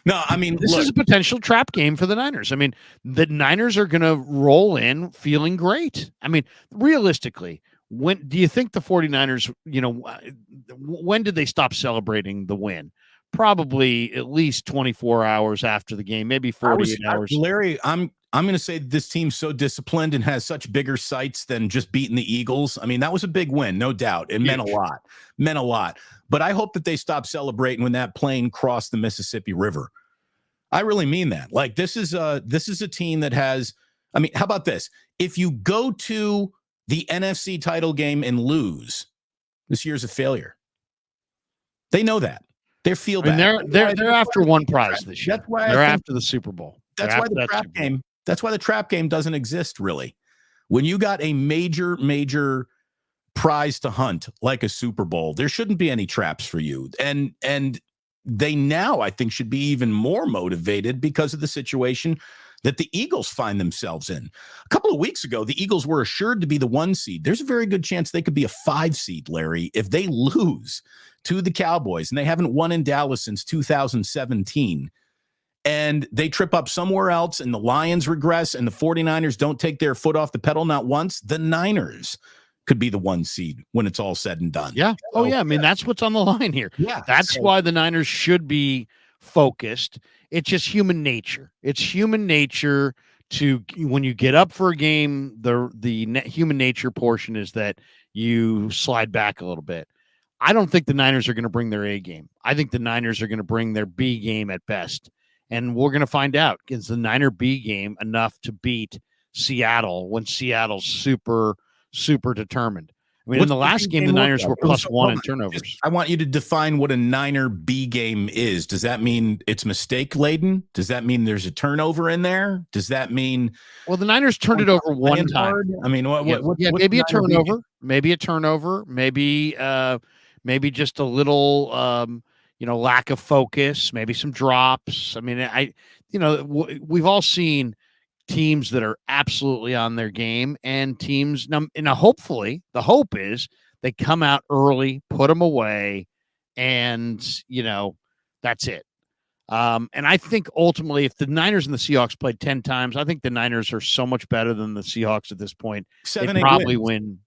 No, I mean, This look, is a potential trap game for the Niners. I mean, the Niners are going to roll in feeling great. I mean, realistically, when do you think the 49ers, when did they stop celebrating the win? Probably at least 24 hours after the game, maybe 48 hours. Larry, I'm going to say this team's so disciplined and has such bigger sights than just beating the Eagles. I mean, that was a big win, no doubt. It meant a lot. Meant a lot. But I hope that they stop celebrating when that plane crossed the Mississippi River. I really mean that. Like, this is a team that has, I mean, how about this? If you go to the NFC title game and lose, this year's a failure. They know that. They feel I mean, that. they're after one prize this year. That's why they're after the Super Bowl. That's why the trap game. That's why the trap game doesn't exist, really. When you got a major prize to hunt like a Super Bowl, there shouldn't be any traps for you. And they now, I think, should be even more motivated because of the situation that the Eagles find themselves in. A couple of weeks ago, the Eagles were assured to be the 1 seed. There's a very good chance they could be a 5 seed, Larry, if they lose to the Cowboys, and they haven't won in Dallas since 2017. And they trip up somewhere else, and the Lions regress, and the 49ers don't take their foot off the pedal not once. The Niners could be the 1 seed when it's all said and done. Yeah. Oh, yeah. I mean, that's what's on the line here. Yeah. That's why the Niners should be focused. It's just human nature. It's human nature to, when you get up for a game, the human nature portion is that you slide back a little bit. I don't think the Niners are going to bring their A game. I think the Niners are going to bring their B game at best. And we're going to find out, is the Niner B game enough to beat Seattle when Seattle's super determined? I mean, in the last game, the Niners were +1 in turnovers. I want you to define what a Niner B game is. Does that mean it's mistake laden? Does that mean there's a turnover in there? Does that mean? Well, the Niners turned it over one time. I mean, maybe a turnover, maybe just a little, lack of focus, maybe some drops. I mean, we've all seen teams that are absolutely on their game, and teams now hopefully the hope is they come out early, put them away, and that's it. And I think ultimately, if the Niners and the Seahawks played 10 times, I think the Niners are so much better than the Seahawks at this point. They'd probably win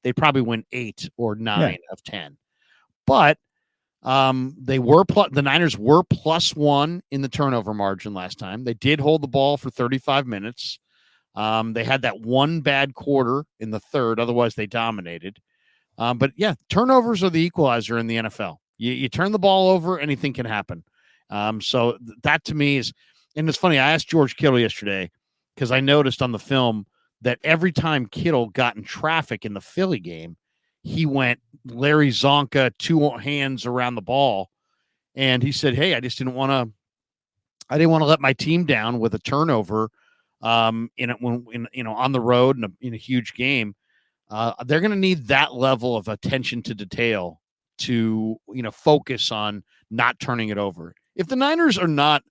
8 or 9 of 10. But the Niners were +1 in the turnover margin last time. They did hold the ball for 35 minutes. They had that one bad quarter in the third. Otherwise, they dominated. But yeah, turnovers are the equalizer in the NFL. You turn the ball over, anything can happen. So that to me is, and it's funny. I asked George Kittle yesterday because I noticed on the film that every time Kittle got in traffic in the Philly game, he went Larry Zonka, 2 hands around the ball. And he said, "Hey, I didn't want to let my team down with a turnover on the road in a huge game." They're going to need that level of attention to detail to, focus on not turning it over. If the Niners are not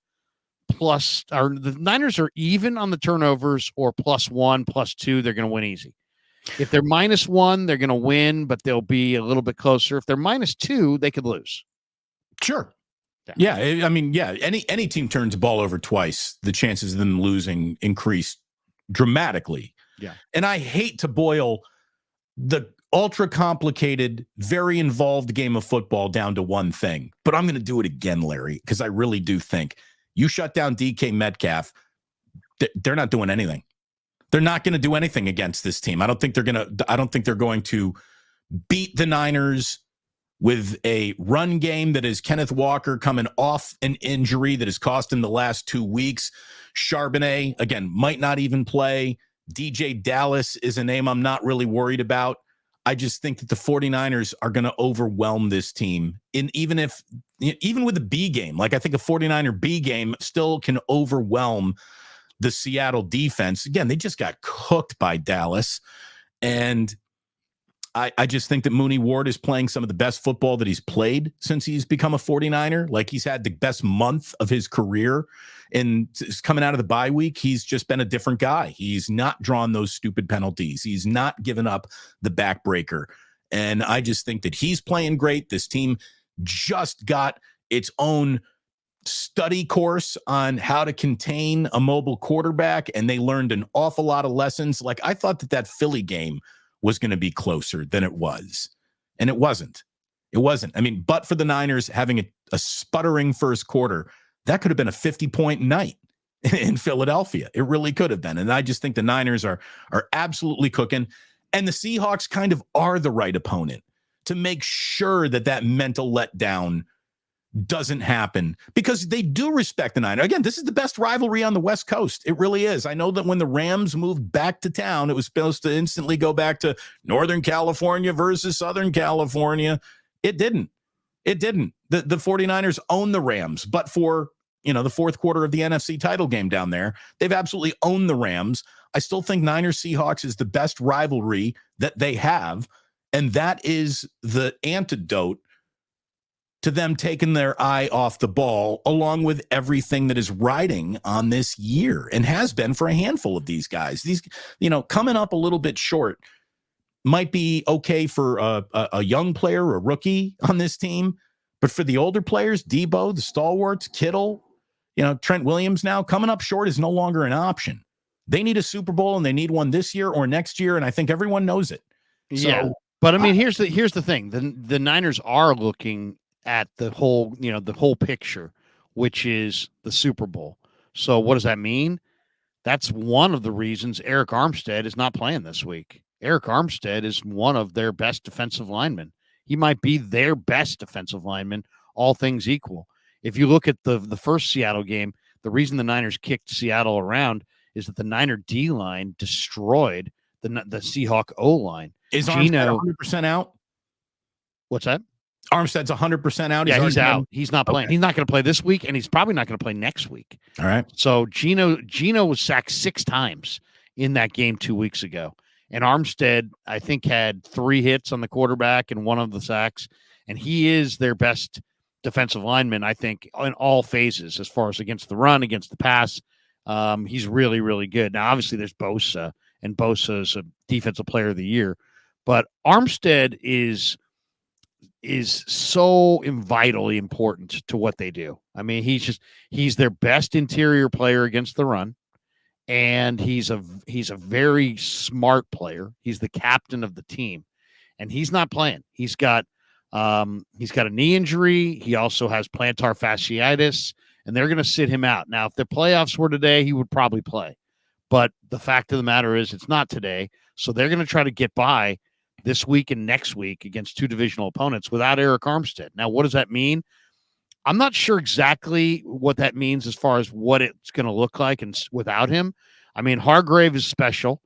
the Niners are even on the turnovers or +1, +2, they're going to win easy. If they're -1, they're going to win, but they'll be a little bit closer. If they're -2, they could lose. Sure. Yeah. I mean, yeah, any team turns the ball over twice, the chances of them losing increase dramatically. Yeah. And I hate to boil the ultra complicated, very involved game of football down to one thing, but I'm going to do it again, Larry, because I really do think you shut down DK Metcalf, they're not doing anything. They're not going to do anything against this team. I don't think they're going to beat the Niners with a run game that is Kenneth Walker coming off an injury that has cost him the last 2 weeks. Charbonnet, again, might not even play. DJ Dallas is a name I'm not really worried about. I just think that the 49ers are going to overwhelm this team. Even with the B game, like I think a 49er B game still can overwhelm the Seattle defense. Again, they just got cooked by Dallas. And I just think that Mooney Ward is playing some of the best football that he's played since he's become a 49er. Like, he's had the best month of his career. And coming out of the bye week, he's just been a different guy. He's not drawn those stupid penalties. He's not given up the backbreaker. And I just think that he's playing great. This team just got its own study course on how to contain a mobile quarterback, and they learned an awful lot of lessons. Like, I thought that Philly game was going to be closer than it was, and it wasn't. It wasn't. I mean, but for the Niners having a sputtering first quarter, that could have been a 50-point night in Philadelphia. It really could have been. And I just think the Niners are absolutely cooking, and the Seahawks kind of are the right opponent to make sure that mental letdown doesn't happen, because they do respect the Niners. Again, this is the best rivalry on the West Coast. It really is. I know that when the Rams moved back to town, it was supposed to instantly go back to Northern California versus Southern California. It didn't. The 49ers own the Rams, but for, the fourth quarter of the NFC title game down there, they've absolutely owned the Rams. I still think Niners Seahawks is the best rivalry that they have, and that is the antidote to them taking their eye off the ball, along with everything that is riding on this year and has been for a handful of these guys. These, coming up a little bit short might be okay for a young player, a rookie on this team, but for the older players, Debo, the stalwarts, Kittle, Trent Williams, now coming up short is no longer an option. They need a Super Bowl, and they need one this year or next year, and I think everyone knows it. Yeah, so, but I mean, here's the thing: the Niners are looking at the whole picture, which is the Super Bowl. So what does that mean? That's one of the reasons Eric Armstead is not playing this week. Eric Armstead is one of their best defensive linemen. He might be their best defensive lineman, all things equal. If you look at the first Seattle game, the reason the Niners kicked Seattle around is that the Niner D-line destroyed the Seahawk O-line. Is Armstead 100% out? What's that? Armstead's 100% out. Yeah, he's out. He's not playing. Okay. He's not going to play this week, and he's probably not going to play next week. All right. So Geno was sacked 6 times in that game 2 weeks ago. And Armstead, I think, had 3 hits on the quarterback and 1 of the sacks. And he is their best defensive lineman, I think, in all phases, as far as against the run, against the pass. He's really, really good. Now, obviously, there's Bosa, and Bosa is a defensive player of the year. But Armstead is so vitally important to what they do. I mean, he's their best interior player against the run, and he's a very smart player. He's the captain of the team, and he's not playing. He's got a knee injury. He also has plantar fasciitis, and they're going to sit him out. Now, if the playoffs were today, he would probably play, but the fact of the matter is it's not today. So they're going to try to get by this week and next week against 2 divisional opponents without Eric Armstead. Now, what does that mean? I'm not sure exactly what that means as far as what it's going to look like and without him. I mean, Hargrave is special.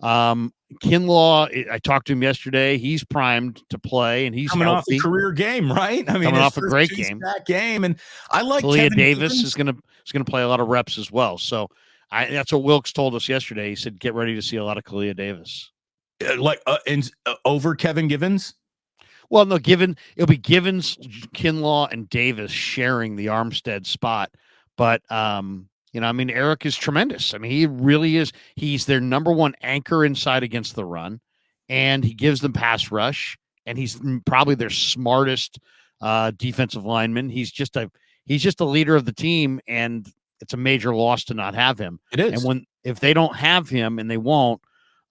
Kinlaw, I talked to him yesterday. He's primed to play, and he's coming healthy. Off a career game, right? I mean, coming off a great game. And I like Talia Kevin Davis Givens. is going to play a lot of reps as well. So that's what Wilkes told us yesterday. He said, get ready to see a lot of Talia Davis. Over Kevin Givens? Well, no, it'll be Givens, Kinlaw, and Davis sharing the Armstead spot. But, I mean, Eric is tremendous. I mean, he really is. He's their number one anchor inside against the run, and he gives them pass rush, and he's probably their smartest defensive lineman. He's just a leader of the team, and it's a major loss to not have him. It is. And if they don't have him, and they won't,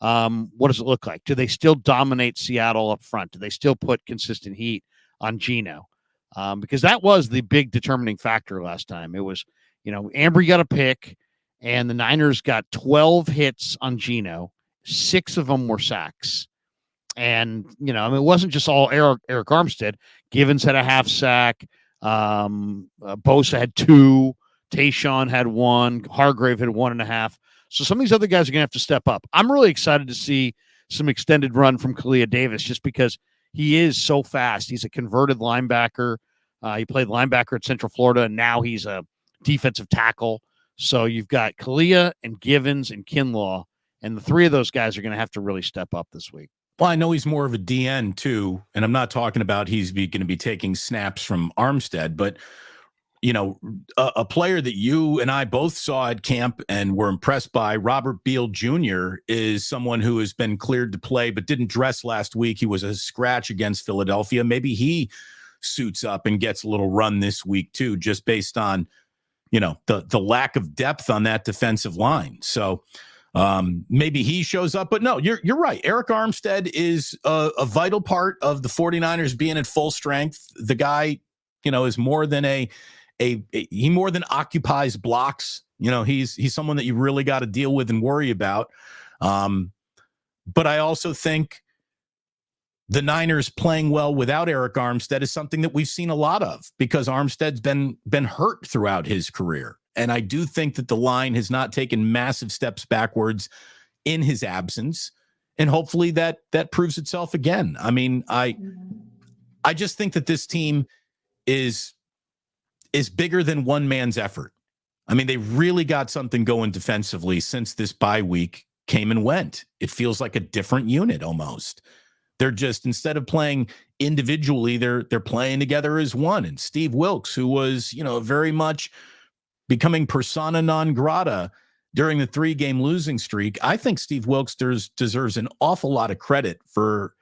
what does it look like? Do they still dominate Seattle up front? Do they still put consistent heat on Geno? Because that was the big determining factor last time. It was, Ambry got a pick, and the Niners got 12 hits on Geno. 6 of them were sacks. And, it wasn't just all Eric Armstead. Givens had a half sack. Bosa had 2. Tayshaun had 1. Hargrave had 1.5. So some of these other guys are going to have to step up. I'm really excited to see some extended run from Talia Davis just because he is so fast. He's a converted linebacker. He played linebacker at Central Florida, and now he's a defensive tackle. So you've got Kalia and Givens and Kinlaw, and the 3 of those guys are going to have to really step up this week. Well, I know he's more of a DN too, and I'm not talking about he's going to be taking snaps from Armstead, but a player that you and I both saw at camp and were impressed by, Robert Beal Jr., is someone who has been cleared to play but didn't dress last week. He was a scratch against Philadelphia. Maybe he suits up and gets a little run this week too, just based on, the lack of depth on that defensive line. So maybe he shows up, but no, you're right. Eric Armstead is a vital part of the 49ers being at full strength. The guy, is more than he more than occupies blocks. He's someone that you really got to deal with and worry about. But I also think the Niners playing well without Eric Armstead is something that we've seen a lot of, because Armstead's been hurt throughout his career. And I do think that the line has not taken massive steps backwards in his absence. And hopefully that proves itself again. I mean, I just think that this team is bigger than one man's effort. I mean, they really got something going defensively since this bye week came and went. It feels like a different unit almost. They're just, instead of playing individually, they're playing together as one. And Steve Wilks, who was, very much becoming persona non grata during the 3-game losing streak, I think Steve Wilks deserves an awful lot of credit for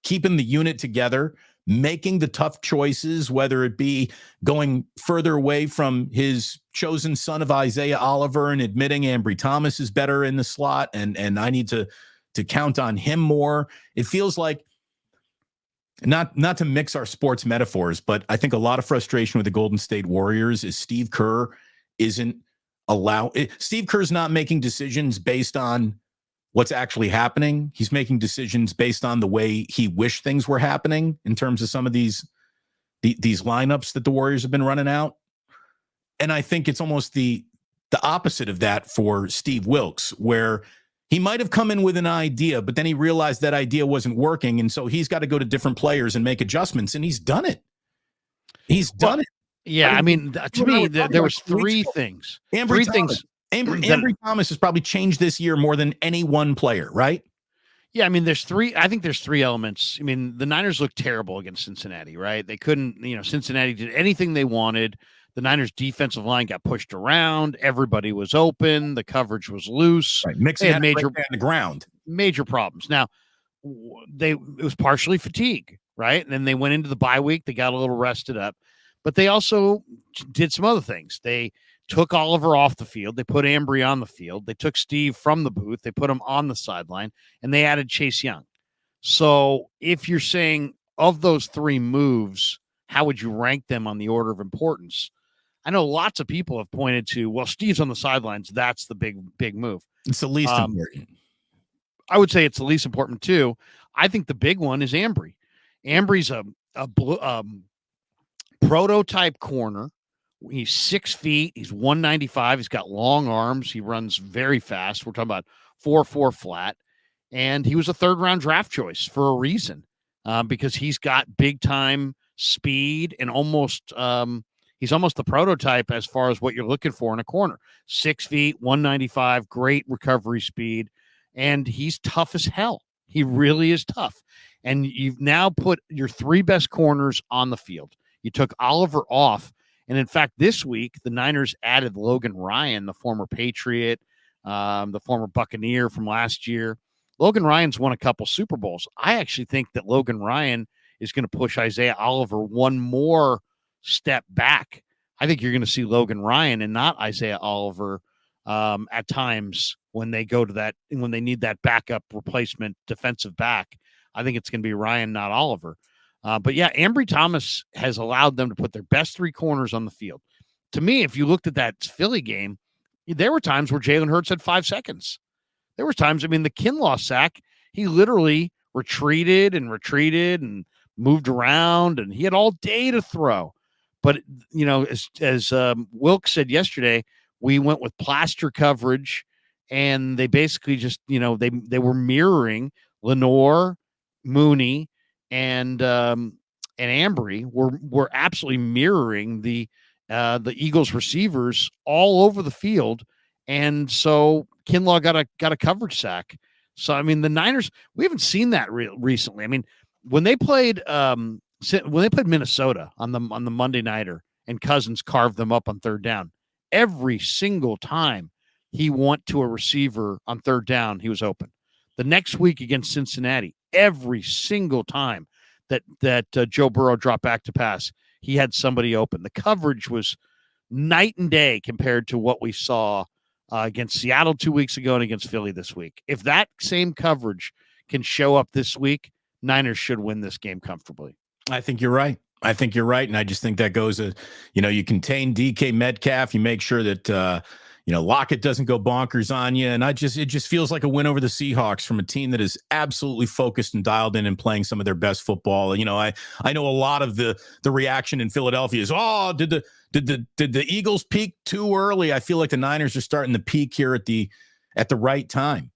keeping the unit together, making the tough choices, whether it be going further away from his chosen son of Isaiah Oliver and admitting Ambry Thomas is better in the slot, and I need to count on him more. It feels like, not to mix our sports metaphors, but I think a lot of frustration with the Golden State Warriors is Steve Kerr Steve Kerr's not making decisions based on what's actually happening. He's making decisions based on the way he wished things were happening in terms of some of these lineups that the Warriors have been running out. And I think it's almost the opposite of that for Steve Wilks, where he might have come in with an idea, but then he realized that idea wasn't working. And so he's got to go to different players and make adjustments. And he's done it. He's done it. Yeah. I mean, to me, there was three things. Ambry Thomas has probably changed this year more than any one player, right? Yeah. I mean, I think there's three elements. I mean, the Niners looked terrible against Cincinnati, right? They couldn't, Cincinnati did anything they wanted. The Niners defensive line got pushed around. Everybody was open. The coverage was loose. Right. Mixon had major on the ground. Major problems. Now, it was partially fatigue, right? And then they went into the bye week. They got a little rested up, but they also did some other things. They took Oliver off the field. They put Ambry on the field. They took Steve from the booth. They put him on the sideline, and they added Chase Young. So if you're saying of those three moves, how would you rank them on the order of importance? I know lots of people have pointed to, well, Steve's on the sidelines. That's the big move. It's the least important. I would say it's the least important too. I think the big one is Ambry. Ambry's a prototype corner. He's 6 feet. He's 195. He's got long arms. He runs very fast. We're talking about 4.4 flat. And he was a 3rd-round draft choice for a reason, because he's got big-time speed and he's almost the prototype as far as what you're looking for in a corner. 6 feet, 195, great recovery speed, and he's tough as hell. He really is tough. And you've now put your 3 best corners on the field. You took Oliver off, and in fact, this week, the Niners added Logan Ryan, the former Patriot, the former Buccaneer from last year. Logan Ryan's won a couple Super Bowls. I actually think that Logan Ryan is going to push Isaiah Oliver one more step back. I think you're going to see Logan Ryan and not Isaiah Oliver at times when they go to that, when they need that backup replacement defensive back. I think it's going to be Ryan, not Oliver. But yeah, Ambry Thomas has allowed them to put their best 3 corners on the field. To me, if you looked at that Philly game, there were times where Jalen Hurts had 5 seconds. There were times, I mean, the Kinlaw sack, he literally retreated and moved around, and he had all day to throw. But, as Wilks said yesterday, we went with plaster coverage, and they basically just, they were mirroring Lenore, Mooney, and Ambry were absolutely mirroring the Eagles receivers all over the field, and so Kinlaw got a coverage sack. So I mean, the Niners, we haven't seen that recently. I mean, when they played Minnesota on the Monday nighter and Cousins carved them up on 3rd down, every single time he went to a receiver on 3rd down, he was open. The next week against Cincinnati, every single time that Joe Burrow dropped back to pass, he had somebody open. The coverage was night and day compared to what we saw against Seattle 2 weeks ago and against Philly this week. If that same coverage can show up this week, Niners should win this game comfortably. I think you're right. And I just think that goes, you contain DK Metcalf. You make sure that, Lockett doesn't go bonkers on you. And it just feels like a win over the Seahawks from a team that is absolutely focused and dialed in and playing some of their best football. I know a lot of the reaction in Philadelphia is, oh, did the Eagles peak too early? I feel like the Niners are starting to peak here at the right time.